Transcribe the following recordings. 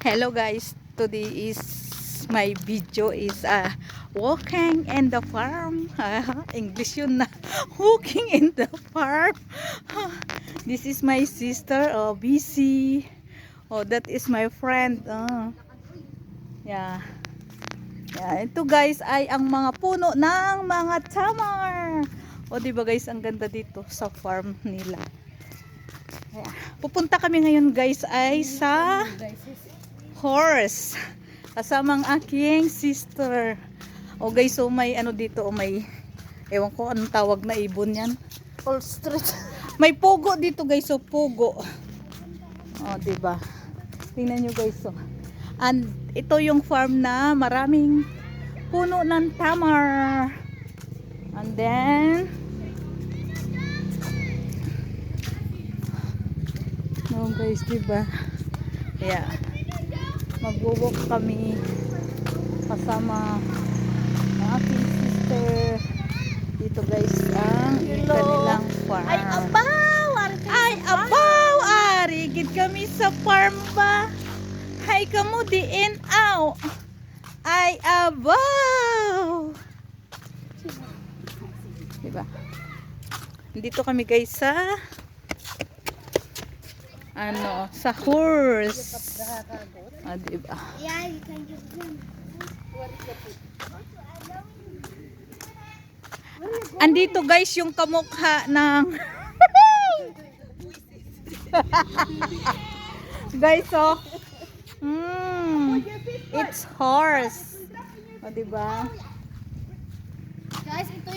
Hello guys, today is my video is walking in the farm. English yun na. Walking in the farm. This is my sister, BC. Oh, that is my friend. Yeah. Yeah, ito guys ay ang mga puno ng mga tamar. O di ba guys, ang ganda dito sa farm nila. Yeah. Pupunta kami ngayon guys ay sa horse kasamang aking sister. O guys, so may ano dito, may ewan ko anong tawag na ibon yan. Ostrich. May pugo dito guys, so pugo. O diba, tingnan nyo guys, so and ito yung farm na maraming puno ng tamar. And then no guys, diba, yeah, magwo-walk kami kasama ang aking sister dito guys, ang kanilang farm. Ay, abaw! Ay, abaw! Arigid kami sa farm ba? Hay kamo diin aw. Ay, abaw! Diba? Dito kami guys sa ano, sa horse. Diba? Yeah, you can use them. Andito guys yung kamukha ng guys, so it's horse. O diba? Guys, ito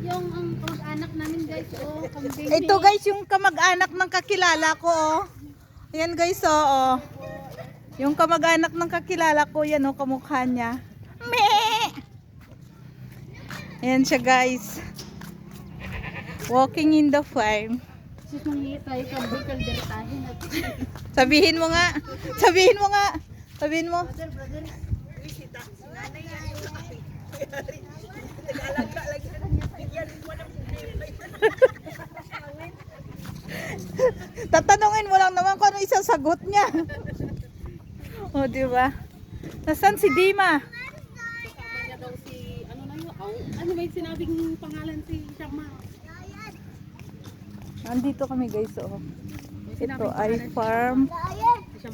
yung ang kamag-anak namin guys. Oh, kambing. Ito guys yung kamag-anak ng kakilala ko, oh. Ayan guys, oh. Yung kamag-anak ng kakilala ko, yan oh, kamukha niya. Meh! Ayan siya guys. Walking in the farm. Sus, mangingi tayo kambing kaldertahin natin. Sabihin mo nga. Sabihin mo nga. Sabihin mo. Brother. Tatanungin mo lang naman kung ano isasagot niya. O, diba? Nasaan si Dima? Kasama niya daw si, ano na yun? Ano may sinabing pangalan si Shama? Nandito kami guys, oh. Ito ay farm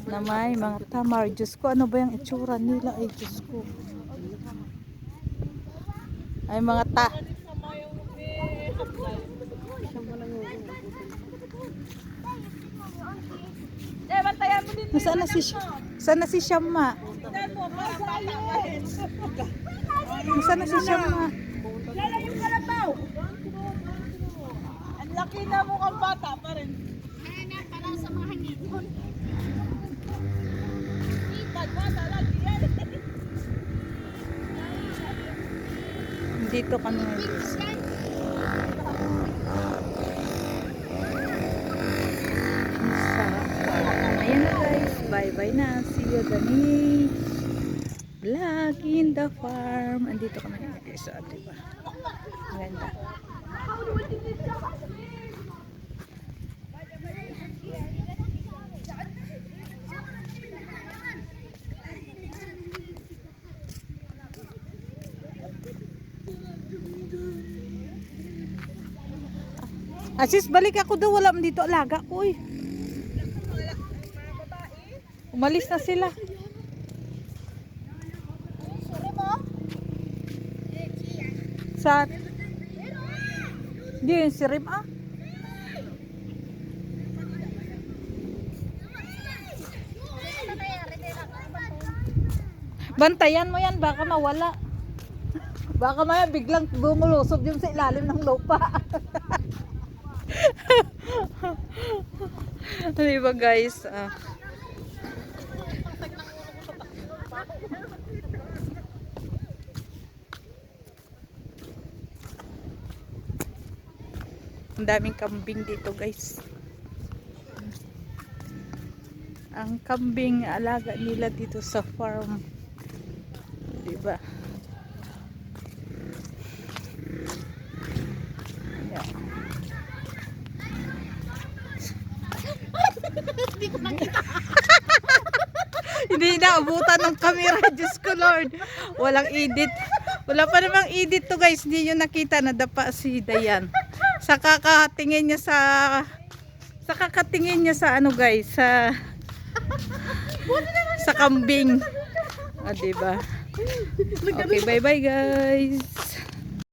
na may mga tamar. Diyos ko, ano ba yung itsura nila? Ay, Diyos ko. Ay, mga Saan na si Shama? Nasaan na si Shama? Lala yung kalabaw. Ang laki na mukhang bata pa rin. Para sa mga hangin. Bata lagi yan. Dito kami guys. Ayan na guys. Bye bye na. See you the next vlog in the farm. Andito kami guys. So, diba? Maganda. Asis, balik ako daw. Wala man dito alaga ko eh. Umalis na sila. Sa di yun si Rim ah. Bantayan mo yan, baka mawala. Baka maya biglang bumulusog yung sa ilalim ng lupa. Diba guys? Ang daming kambing dito guys. Ang kambing alaga nila dito sa farm. Diba? Yeah. Hindi na abutan ng camera. Diyos ko Lord. Walang edit. Wala pa namang edit to guys. Hindi nyo nakita na dapa si Dayan. Sa kakatingin niya sa ano guys, sa kambing. Ah, diba? Okay, bye bye guys.